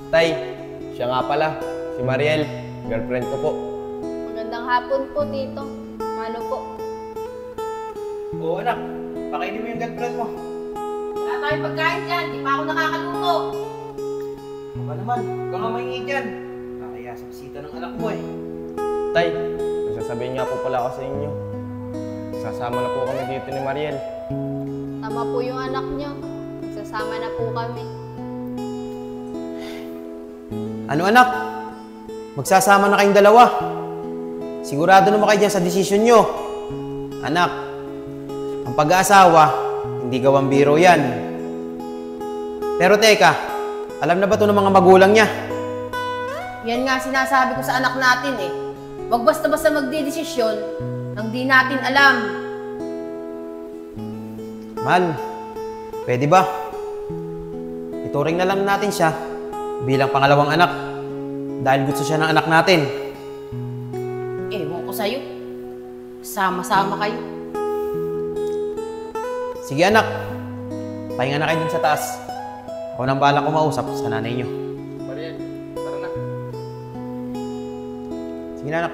Tay, siya nga pala, si Mariel, girlfriend ko po. Magandang hapon po, Tito. Mano po? Oo anak, pakainin mo yung girlfriend mo. Wala tayong pagkain dyan, di pa ako nakakaluto. Baka naman, huwag kang maingay dyan. Nakaya sa bisita ng anak mo eh. Tay, sasabihin nga po pala ako sa inyo. Sasama na po kami dito ni Mariel. Tama po yung anak niyo. Magsasama na po kami. Ano anak? Magsasama na kayong dalawa. Sigurado naman kayo dyan sa desisyon nyo. Anak, ang pag-aasawa, hindi gawang biro yan. Pero teka, alam na ba ito ng mga magulang niya? Yan nga sinasabi ko sa anak natin eh. Huwag basta-basta magdedesisyon nang di natin alam. Mahal, pwede ba? Ituring na lang natin siya bilang pangalawang anak dahil gusto siya ng anak natin. Ewan ko sa'yo. Sama-sama kayo. Sige anak, pahinga na kayo dun sa taas. Ako nang bahala kumausap sa nanay niyo. Mariel, tara na. Sige na anak.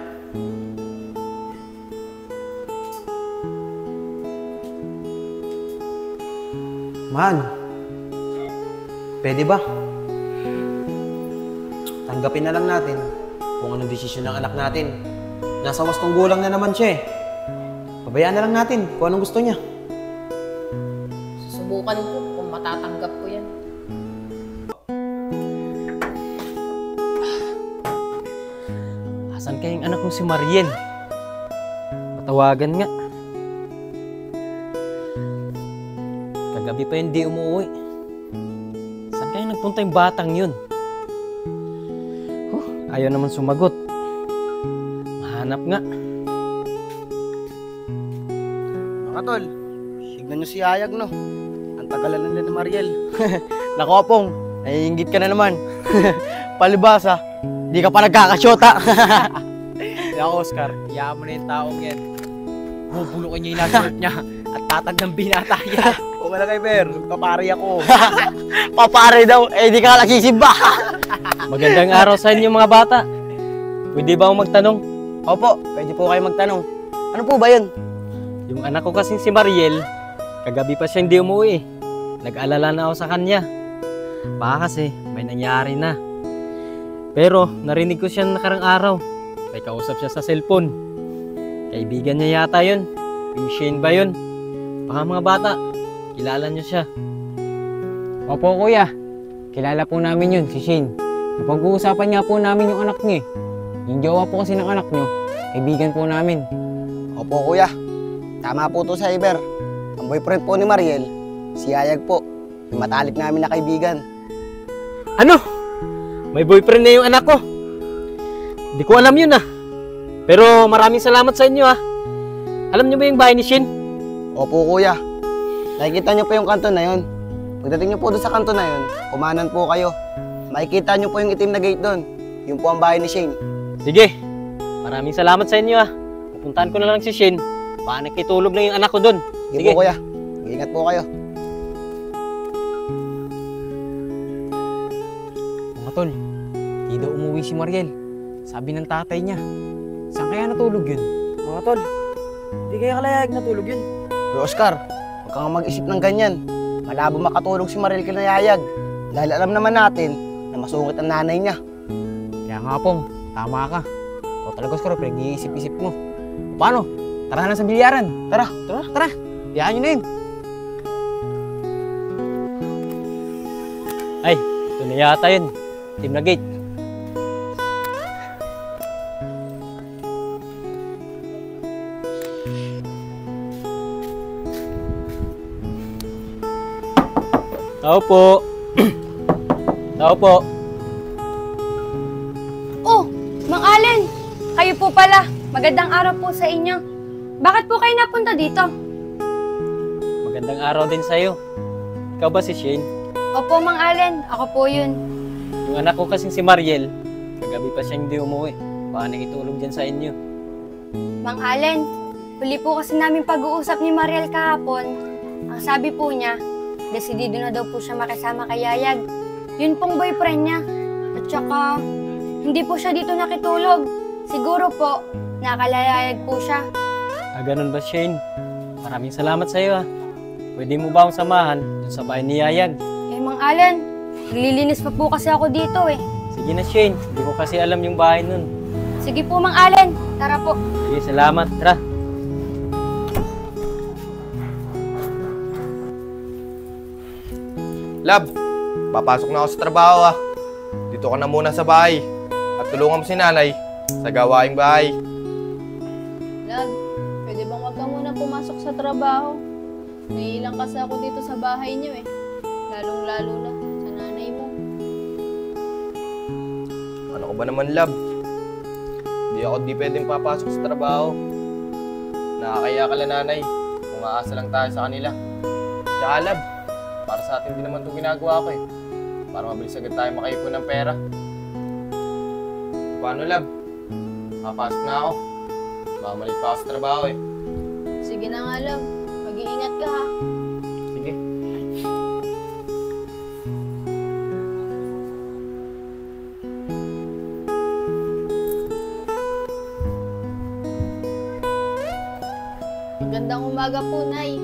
Mahal, pwede ba? Tanggapin na lang natin kung anong desisyon ng anak natin. Nasa wastong gulang na naman siya eh. Pabayaan na lang natin kung anong gusto niya. Susubukan ko kung matatanggap ko yan. Asan kayong anak mo si Mariel? Matawagan nga. Kagabi pa hindi umuwi. Saan kayo nagpunta yung batang yun? Ayaw naman sumagot. Mahanap nga. Mga tol, tignan nyo si Ayag no. Ang tagalan nila ni Mariel. Naku, Apong, naiinggit ka na naman. Palibasa, di ka pa nagkakasyota. Ako Oscar, iyaan mo na yung taong yan. Bubulukan niya yung last niya at tatag ng binata niya. Huwag ka na kay Ber, kapari ako. Papare daw, eh di ka nagsisimba. Magandang araw sa inyo mga bata. Pwede ba akong magtanong? Opo, pwede po kayo magtanong. Ano po ba yun? Yung anak ko kasing si Mariel, kagabi pa siya hindi umuwi. Nag-alala na ako sa kanya. Baka kasi may nangyari na. Pero narinig ko siya nakarang araw. May kausap siya sa cellphone. Kaibigan niya yata yun. Yung Shane ba yun? Baka mga bata, kilala niyo siya. Opo kuya, kilala po namin yun, si Shane. Napag-uusapan niya po namin yung anak niya. Yung jowa po kasi ng anak niyo, kaibigan po namin. Opo kuya, tama po to sa Iber. Ang boyfriend po ni Mariel, si Ayag po. Yung matalik namin na kaibigan. Ano? May boyfriend na yung anak ko. Hindi ko alam yun ah. Pero maraming salamat sa inyo ah. Alam niyo ba yung bahay ni Shane? Opo kuya, nakikita niyo po yung kanto na yun. Pagdating niyo po doon sa kanto na yun, kumanan po kayo. Makikita niyo po yung itim na gate doon. Yun po ang bahay ni Shane. Sige, maraming salamat sa inyo ah. Pupuntahan ko na lang si Shane. Baka nakitulog na yung anak ko doon. Sige po kuya, ingat po kayo. Mga tol, di daw umuwi si Mariel. Sabi ng tatay niya. Saan kaya natulog yun? Mga tol, hindi kaya kalayag natulog yun. Pero Oscar, huwag kang mag-isip ng ganyan. Malabo makatulog si Mariel kay Nayayag. Dahil alam naman natin na masungit ang nanay niya. Kaya nga pong, tama ka. O talaga Oscar, pinag-iisip-isip mo. Paano? Tara na sa bilyaran. Tara, tara, tara. Biyaan nyo na yun. Ay, ito na yata yun. Team na gate. Tao po. Tao po. Oh, Mang Allen! Kayo po pala. Magandang araw po sa inyo. Bakit po kayo napunta dito? Magandang araw din sa'yo. Ikaw ba si Shane? Opo, Mang Allen. Ako po yun. Yung anak ko kasing si Mariel, kagabi pa siya hindi umuwi. Baka nakitulog dyan sa inyo. Mang Allen, huli po kasi namin pag-uusap ni Mariel kahapon. Ang sabi po niya, desidido na daw po siya makisama kay Yayag. Yun pong boyfriend niya. At saka, hindi po siya dito nakitulog. Siguro po, nakalayayag po siya. Ganun ba, Shane? Maraming salamat sa iyo, Pwede mo ba akong samahan dun sa bahay ni Yayag? Mang Allen, naglilinis pa po kasi ako dito eh. Sige na, Shane. Hindi ko kasi alam yung bahay nun. Sige po, Mang Allen. Tara po. Sige, salamat. Tara. Lab, papasok na ako sa trabaho Dito ka na muna sa bahay. At tulungan mo si nanay sa gawaing bahay. Love, pwede bang wag ka muna pumasok sa trabaho? Naiilang kasi ako dito sa bahay niyo eh. Lalong-lalo na sa nanay mo. Ano ko ba naman, Lab? Di pwedeng papasok sa trabaho. Nakakaya ka lang, nanay. Kung aasa lang tayo sa kanila. Tsaka, Lab, para sa atin din naman itong ginagawa ko Para mabilis agad tayo makaipon ng pera. Paano, Lab? Papasok na ako. Mamalik pa ako sa trabaho Sige na nga, love. Mag-iingat ka ha. Sige. Magandang umaga po, Nay.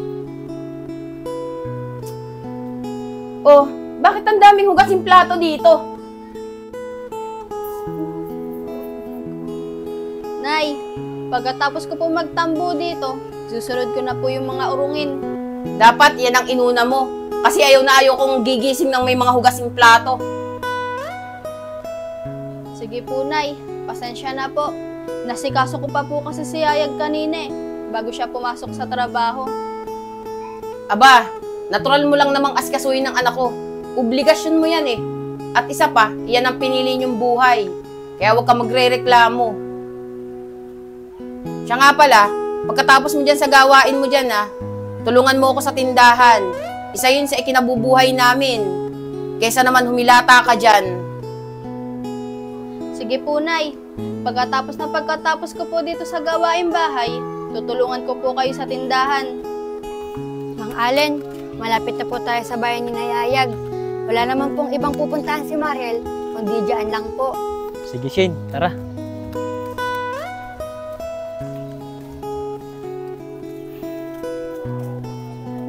Oh, bakit ang daming hugasin plato dito? Nay, pagkatapos ko po magtambo dito, susunod ko na po yung mga urungin. Dapat yan ang inuna mo. Kasi ayaw na ayaw kong gigising ng may mga hugasing plato. Sige po, Nay. Pasensya na po. Nasikaso ko pa po kasi si Yayag kanina bago siya pumasok sa trabaho. Aba, natural mo lang namang askasuhin ng anak ko. Obligasyon mo yan At isa pa, yan ang pinili niyong buhay. Kaya huwag ka magre-reklamo. Siya nga pala, pagkatapos mo dyan sa gawain mo dyan tulungan mo ako sa tindahan. Isa yun sa ikinabubuhay namin. Kesa naman humilata ka dyan. Sige po, Nay. Pagkatapos ko po dito sa gawain bahay, tutulungan ko po kayo sa tindahan. Mang Allen, malapit na po tayo sa bayan ni Nayayag. Wala naman pong ibang pupuntahan si Mariel, kundi dyan lang po. Sige, Shane. Tara.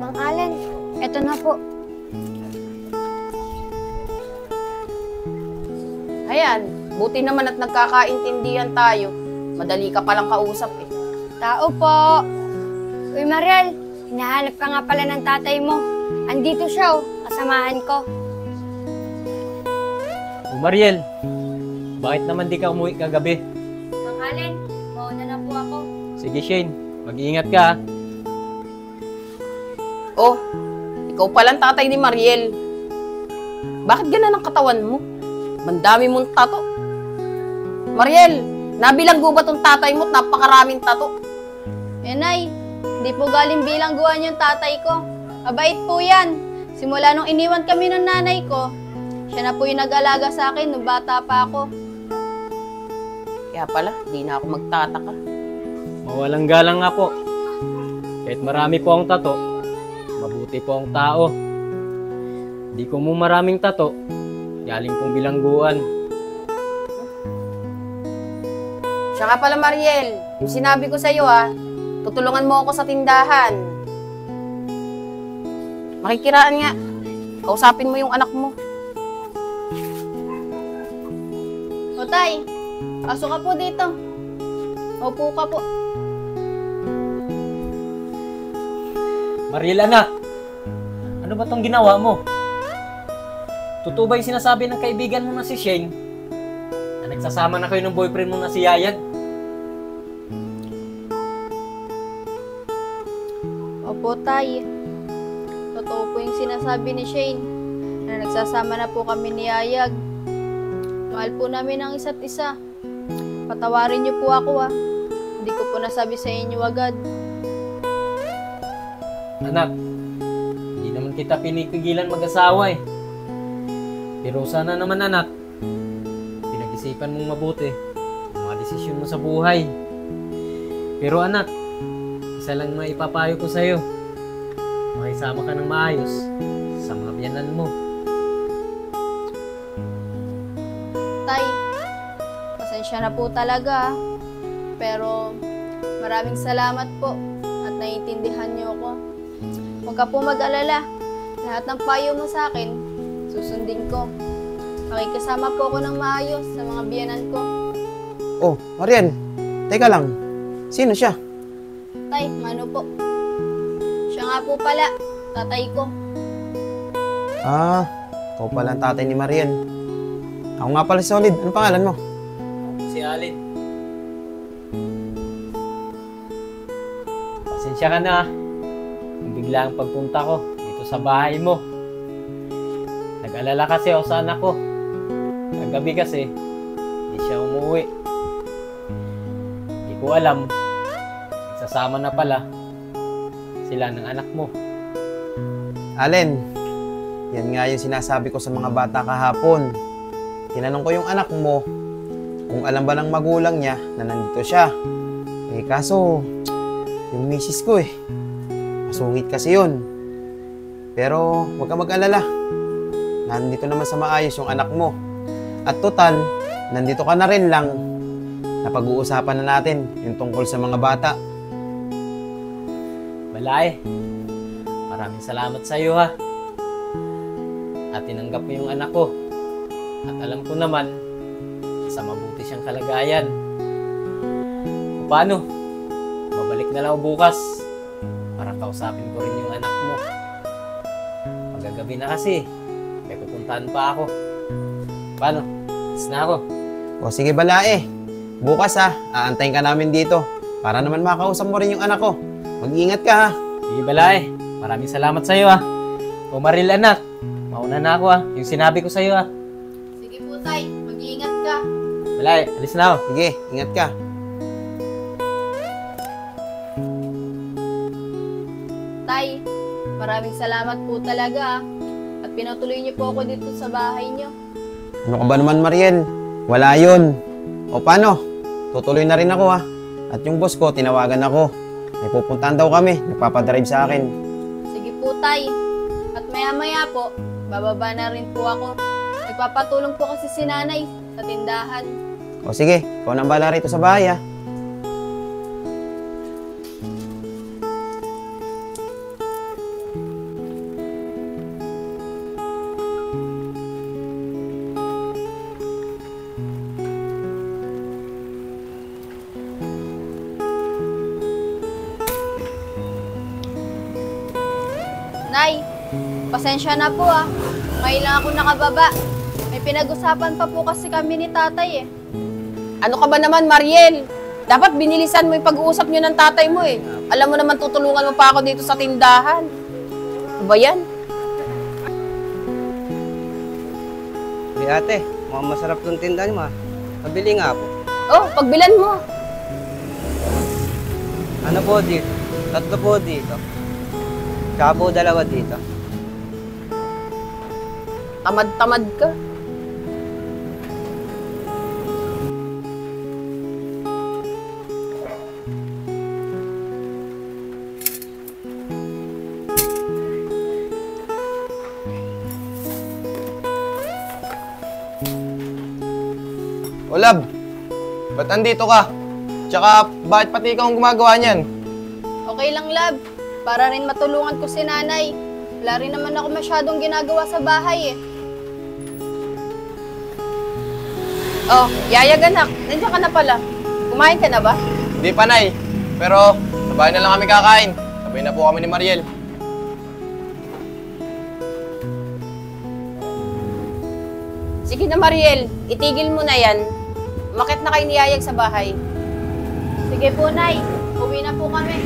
Mang Allen, eto na po. Ayan, buti naman at nagkakaintindihan tayo. Madali ka palang kausap Tao po. Uy, Mariel, hinahanap ka nga pala ng tatay mo. Andito siya kasamahan ko. Mariel, bakit naman di ka umuwi kagabi? Mang Allen, mauna na po ako. Sige, Shane. Mag-iingat ka Oh, ikaw palang tatay ni Mariel. Bakit ganun ang katawan mo? Mandami mong tato. Mariel, nabilanggo ba tong tatay mo at napakaraming tato? Nay, hindi po galing bilangguan yung tatay ko. Mabait po yan. Simula nung iniwan kami ng nanay ko, siya na po yung nag-alaga sa akin nung bata pa ako. Kaya pala, di na ako magtataka. Mawalang galang nga po. Kahit marami po ang tato, mabuti po ang tao. Di ko mo maraming tato, galing pong bilangguan. Siya nga pala, Mariel, yung sinabi ko sa'yo tutulungan mo ako sa tindahan. Makikiraan nga. Kausapin mo yung anak mo. O tay, pasok ka po dito. Upo ka po. Mariel, anak, ano ba tong ginawa mo? Totoo ba yung sinasabi ng kaibigan mo na si Shane na nagsasama na kayo ng boyfriend mo na si Yayag? Opo tay. Totoo po yung sinasabi ni Shane na nagsasama na po kami ni Yayag. Mahal po namin ang isa't isa. Patawarin niyo po ako Hindi ko po nasabi sa inyo agad. Anak, hindi naman kita pinipigilan mag-asawa Pero sana naman, anak, pinag-isipan mong mabuti ang mga desisyon mo sa buhay. Pero anak, isa lang maipapayo ko sa'yo. Makisama ka ng maayos sa mga biyanan mo. Tay, pasensya na po talaga. Pero maraming salamat po at naiintindihan niyo ako. Huwag ka po mag-alala. Lahat ng payo mo sa akin, susundin ko. Makikasama po ako ng maayos sa mga biyanan ko. Oh, Mariel, teka lang. Sino siya? Tay, Mano po. Siya nga po pala, tatay ko. Ah, ikaw pala ang tatay ni Mariel. Ako nga pala si Solid. Ano pangalan mo? Si Alin. Pasensya ka na. Yung bigla ang pagpunta ko dito sa bahay mo. Nag-alala kasi ako sa anak ko. Kagabi kasi, hindi siya umuwi. Hindi ko alam, nagsasama na pala sila ng anak mo. Allen, yan nga yung sinasabi ko sa mga bata kahapon. Tinanong ko yung anak mo kung alam ba ng magulang niya na nandito siya. Eh kaso, yung misis ko masungit kasi yun. Pero huwag ka mag-alala. Nandito naman sa maayos yung anak mo. At total, nandito ka na rin lang. Napag-uusapan na natin yung tungkol sa mga bata. Balay, maraming salamat sa iyo ha. At tinanggap mo yung anak ko. At alam ko naman, sa mabuti siyang kalagayan. Kung paano, babalik na lang ako bukas para kausapin ko rin yung anak mo. Magagabi na kasi, may pupuntahan pa ako. Paano? Is na ako. O sige balae, bukas aantayin ka namin dito para naman makausap mo rin yung anak ko. Mag-iingat ka ha. Sige Balay, maraming salamat sa iyo ha. O Maril anak, mauna na ako ha. Yung sinabi ko sa iyo ha. Sige po, Tay. Mag-iingat ka. Balay, alis na ako. Sige, ingat ka. Tay, maraming salamat po talaga. At pinatuloy niyo po ako dito sa bahay niyo. Ano ka ba naman Mariel? Wala yun. O paano? Tutuloy na rin ako ha. At yung boss ko, tinawagan ako. May pupuntahan daw kami. Nagpapadrive sa akin. Sige po, Tay. At maya-maya po, bababa na rin po ako. Nagpapatulong po kasi si nanay sa tindahan. O sige, ikaw nang bahala rito sa bahay ha. Nay, pasensya na po Ngayon lang ako nakababa. May pinag-usapan pa po kasi kami ni tatay Ano ka ba naman, Mariel? Dapat binilisan mo yung pag-uusap niyo ng tatay mo Alam mo naman, tutulungan mo pa ako dito sa tindahan. Ano ba yan? Hey ate, mukhang masarap tong tindahan mo. Pabili nga po. Oh, pagbilan mo. Ano po dito? 3 po dito. Tsaka po 2 dito. Tamad-tamad ka. O Lab, ba't andito ka? Tsaka, bakit pati ikaw ang gumagawa niyan? Okay lang, Lab. Para rin matulungan ko si nanay. Wala rin naman ako masyadong ginagawa sa bahay Oh, Yayag anak, nandiyan ka na pala. Kumain ka na ba? Hindi pa, Nay. Pero, sa bahay na lang kami kakain. Sabay na po kami ni Mariel. Sige na, Mariel. Itigil mo na yan. Umakyat na kayo ni Yayag sa bahay. Sige po, Nay. Uwi na po kami.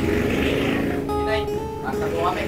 Nay, asa po kami.